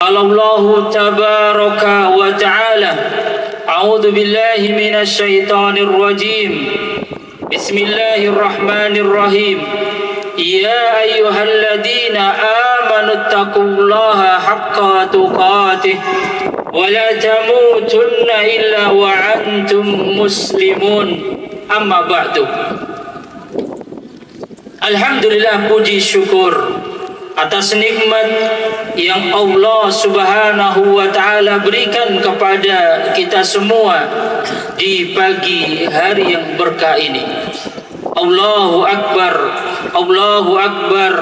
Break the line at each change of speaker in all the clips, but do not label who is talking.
Qala Allah tabaraka wa ta'ala, a'udzu billahi minasy syaithanir rajim. Bismillahirrahmanirrahim. Ya ayyuhalladzina amanu taqullaha haqqa tuqatih wa la tamutunna illa wa antum muslimun. Amma ba'du. Alhamdulillah, puji syukur atas nikmat yang Allah Subhanahu wa ta'ala berikan kepada kita semua di pagi hari yang berkah ini. Allahu Akbar, Allahu Akbar,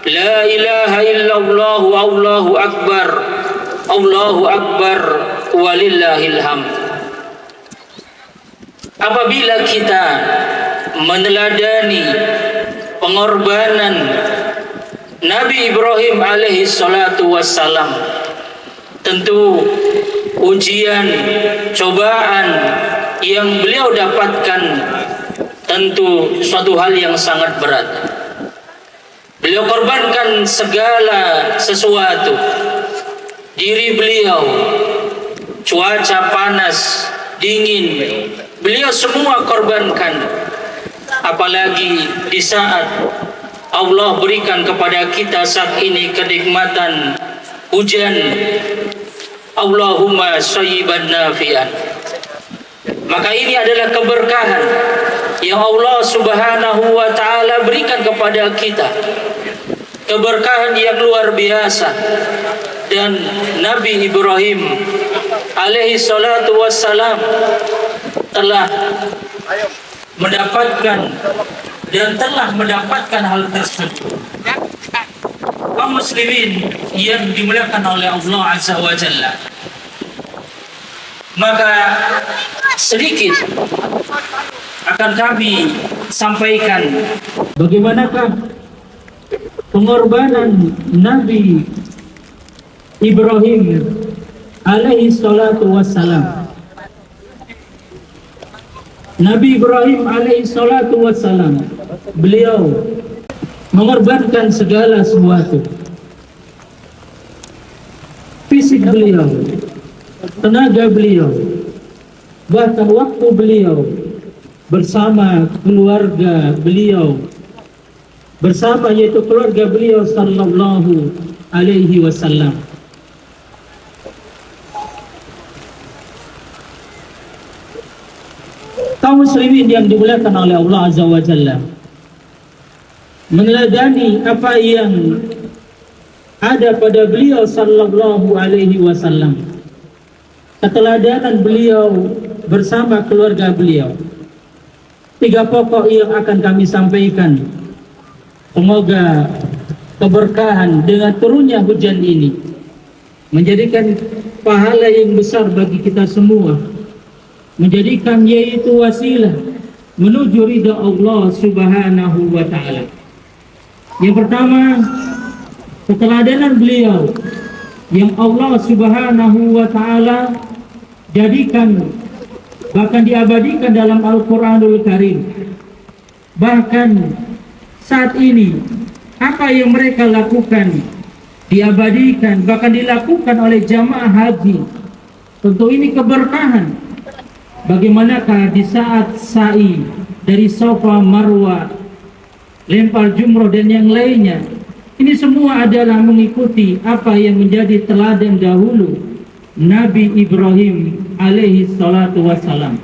La ilaha illallah, Allahu Akbar, Allahu Akbar, walillahil hamd. Apabila kita meneladani pengorbanan Nabi Ibrahim alaihi salatu wassalam, tentu ujian, cobaan yang beliau dapatkan tentu suatu hal yang sangat berat. Beliau korbankan segala sesuatu, diri beliau, cuaca panas, dingin, beliau semua korbankan. Apalagi di saat Allah berikan kepada kita saat ini kenikmatan hujan, Allahumma shayyiban nafi'an. Maka ini adalah keberkahan yang Allah Subhanahu wa ta'ala berikan kepada kita, keberkahan yang luar biasa. Dan Nabi Ibrahim alaihi salatu wassalam telah mendapatkan hal tersebut. Kaum muslimin yang dimuliakan oleh Allah Azza wa Jalla, maka sedikit akan kami sampaikan bagaimanakah pengorbanan Nabi Ibrahim alaihi salatu wassalam. Nabi Ibrahim alaihi salatu wassalam, beliau mengorbankan segala sesuatu. Fisik beliau, tenaga beliau, bahkan waktu beliau bersama keluarga beliau, bersama yaitu keluarga beliau sallallahu alaihi wasallam. Kaum muslimin yang dimuliakan oleh Allah Azza wa Jalla, meneladani apa yang ada pada beliau sallallahu alaihi wasallam, keteladanan beliau bersama keluarga beliau. 3 pokok yang akan kami sampaikan. Semoga keberkahan dengan turunnya hujan ini menjadikan pahala yang besar bagi kita semua, menjadikan yaitu wasilah menuju ridha Allah Subhanahu wa ta'ala. Yang pertama, keteladanan beliau yang Allah Subhanahu wa ta'ala jadikan, bahkan diabadikan dalam Al-Quranul Karim. Bahkan saat ini apa yang mereka lakukan diabadikan, bahkan dilakukan oleh jamaah haji. Tentu ini keberkahan. Bagaimanakah di saat sa'i dari Safa, Marwah, lempar jumroh dan yang lainnya, ini semua adalah mengikuti apa yang menjadi teladan dahulu Nabi Ibrahim alaihi salatu wassalam.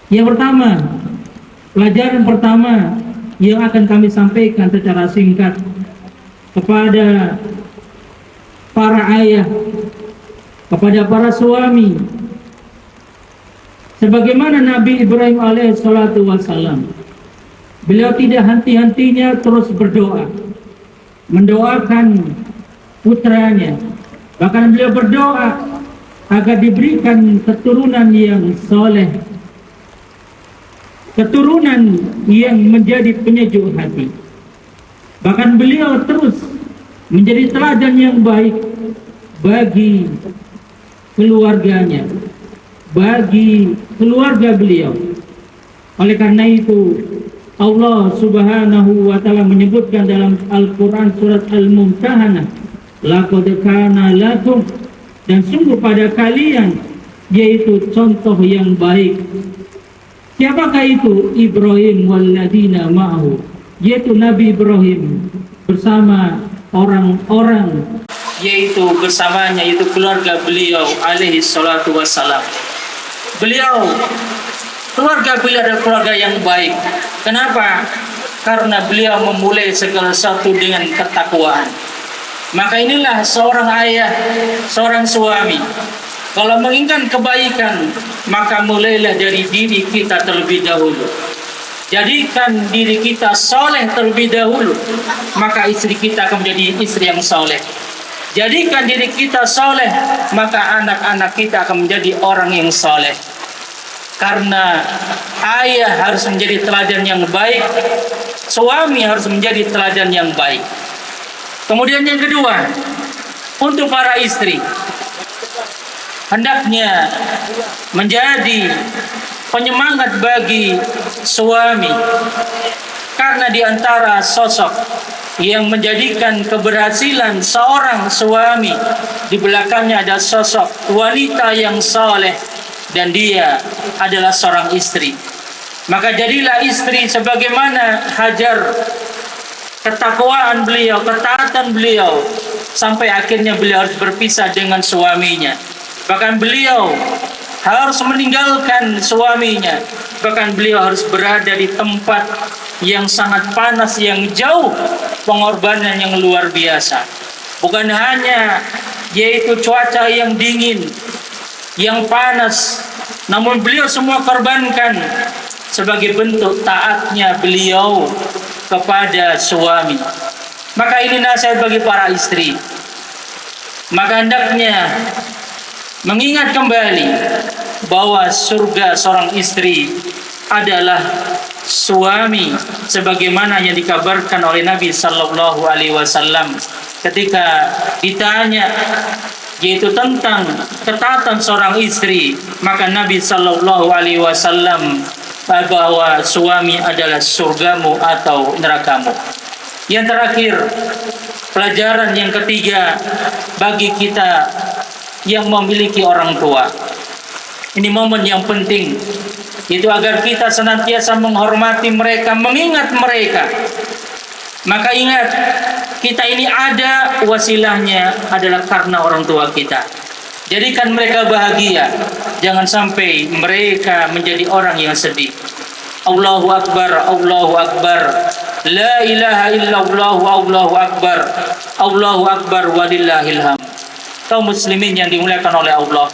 Yang pertama, pelajaran pertama yang akan kami sampaikan secara singkat kepada para ayah, kepada para suami, sebagaimana Nabi Ibrahim alaihi salatu wassalam, beliau tidak henti-hentinya terus berdoa, mendoakan putranya. Bahkan beliau berdoa agar diberikan keturunan yang soleh, keturunan yang menjadi penyejuk hati. Bahkan beliau terus menjadi teladan yang baik bagi keluarganya, bagi keluarga beliau. Oleh karena itu Allah Subhanahu wa ta'ala menyebutkan dalam Al-Quran surat Al-Mumtahanah laqad kana lakum, dan sungguh pada kalian, yaitu contoh yang baik. Siapakah itu? Ibrahim walladzina ma'ahu, yaitu Nabi Ibrahim bersama orang-orang, yaitu bersamanya, yaitu keluarga beliau alaihi salatu wassalam. Keluarga beliau adalah keluarga yang baik. Kenapa? Karena beliau memulai segala sesuatu dengan ketakwaan. Maka inilah seorang ayah, seorang suami, kalau menginginkan kebaikan, maka mulailah dari diri kita terlebih dahulu. Jadikan diri kita soleh terlebih dahulu, maka istri kita akan menjadi istri yang soleh. Jadikan diri kita soleh, maka anak-anak kita akan menjadi orang yang soleh. Karena ayah harus menjadi teladan yang baik, suami harus menjadi teladan yang baik. Kemudian yang kedua, untuk para istri, hendaknya menjadi penyemangat bagi suami, karena di antara sosok yang menjadikan keberhasilan seorang suami, di belakangnya ada sosok wanita yang saleh, dan dia adalah seorang istri. Maka jadilah istri sebagaimana hajar ketakwaan beliau, ketaatan beliau, sampai akhirnya beliau harus berpisah dengan suaminya. Bahkan beliau harus meninggalkan suaminya. Bahkan beliau harus berada di tempat yang sangat panas, yang jauh, pengorbanan yang luar biasa. Bukan hanya yaitu cuaca yang dingin, yang panas, namun beliau semua korbankan sebagai bentuk taatnya beliau kepada suami. Maka ini nasihat bagi para istri. Maka hendaknya mengingat kembali bahwa surga seorang istri adalah suami, sebagaimana yang dikabarkan oleh Nabi Sallallahu Alaihi Wasallam ketika ditanya yaitu tentang ketaatan seorang istri, maka Nabi Sallallahu Alaihi Wasallam bahwa suami adalah surgamu atau nerakamu. Yang terakhir, pelajaran yang ketiga bagi kita yang memiliki orang tua. Ini momen yang penting, itu agar kita senantiasa menghormati mereka, mengingat mereka. Maka ingat, kita ini ada wasilahnya adalah karena orang tua kita. Jadikan mereka bahagia, jangan sampai mereka menjadi orang yang sedih. Allahu Akbar, Allahu Akbar, la ilaha illallah, Allahu Akbar, Allahu Akbar, walillahil hamd. Kaum muslimin yang dimuliakan oleh Allah,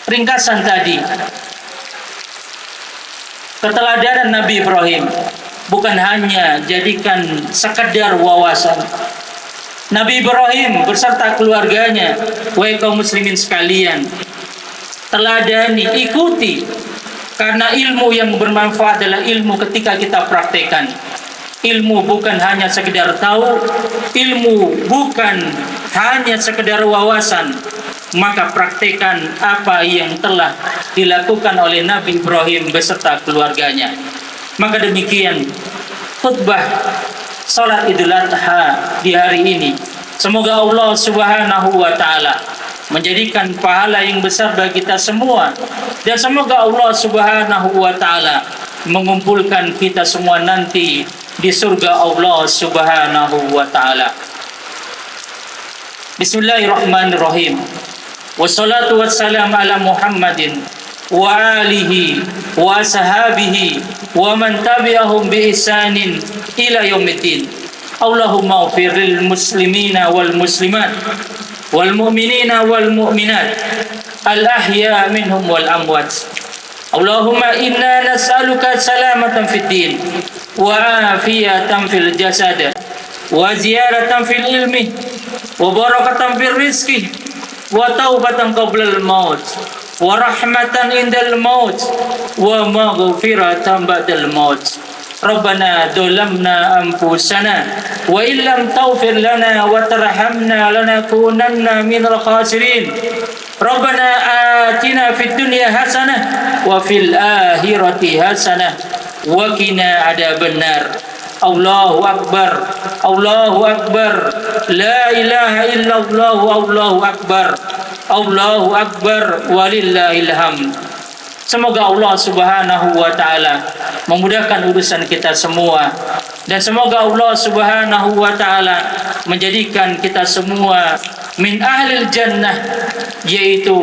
ringkasan tadi, keteladanan Nabi Ibrahim bukan hanya jadikan sekedar wawasan. Nabi Ibrahim beserta keluarganya, wahai kaum muslimin sekalian, teladani, ikuti, karena ilmu yang bermanfaat adalah ilmu ketika kita praktekkan. Ilmu bukan hanya sekedar tahu, ilmu bukan hanya sekedar wawasan. Maka praktekkan apa yang telah dilakukan oleh Nabi Ibrahim beserta keluarganya. Maka demikian khutbah salat Idul Adha di hari ini, semoga Allah Subhanahu wa taala menjadikan pahala yang besar bagi kita semua, dan semoga Allah Subhanahu wa taala mengumpulkan kita semua nanti di surga Allah Subhanahu wa taala. Bismillahirrahmanirrahim. Wassalatu wassalam ala Muhammadin wa alihi wa sahabihi wa man tabi'ahum bi ihsanin ila yaumiddin. Allahumma ighfir lil muslimina wal muslimat wal mu'minina wal mu'minat al ahya minhum wal amwat. Allahumma inna nas'aluka salamatan fid din wa afiyatan fil jasad wa ziyaratan fil ilmi wa barakatan fil rizqi wa taubatan qabla al maut wa rahmatan indal maut wa maghfiratan ba'dal maut. Rabbana dzalamna anfusana wa illam taghfir lana wa tarhamna lanakunanna minal khasirin. Rabbana atina fid dunya hasanah wa fil akhirati hasanah wa qina adzabannar. Allahu Akbar, Allahu Akbar, la ilaha illallah, Allahu Akbar, Allahu Akbar, walillahil hamd. Semoga Allah Subhanahu wa taala memudahkan urusan kita semua, dan semoga Allah Subhanahu wa taala menjadikan kita semua min ahlil jannah, yaitu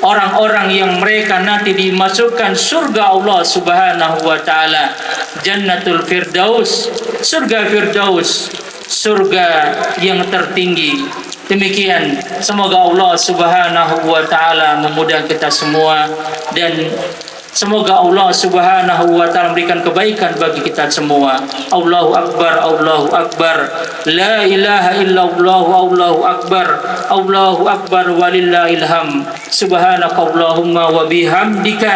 orang-orang yang mereka nanti dimasukkan surga Allah Subhanahu wa taala, Jannatul Firdaus, surga Firdaus, surga yang tertinggi. Demikian, semoga Allah Subhanahu wa taala memudahkan kita semua, dan semoga Allah Subhanahu wa taala memberikan kebaikan bagi kita semua. Allahu Akbar, Allahu Akbar, la ilaha illallah, Allahu Akbar, Allahu Akbar, walillahil hamd. Subhanakallahumma wa bihamdika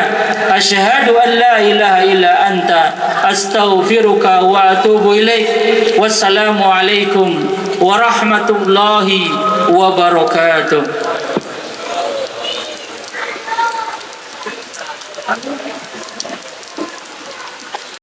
asyhadu an la ilaha illa anta astaghfiruka wa atubu ilaik. Wassalamu alaikum warahmatullahi wabarakatuh.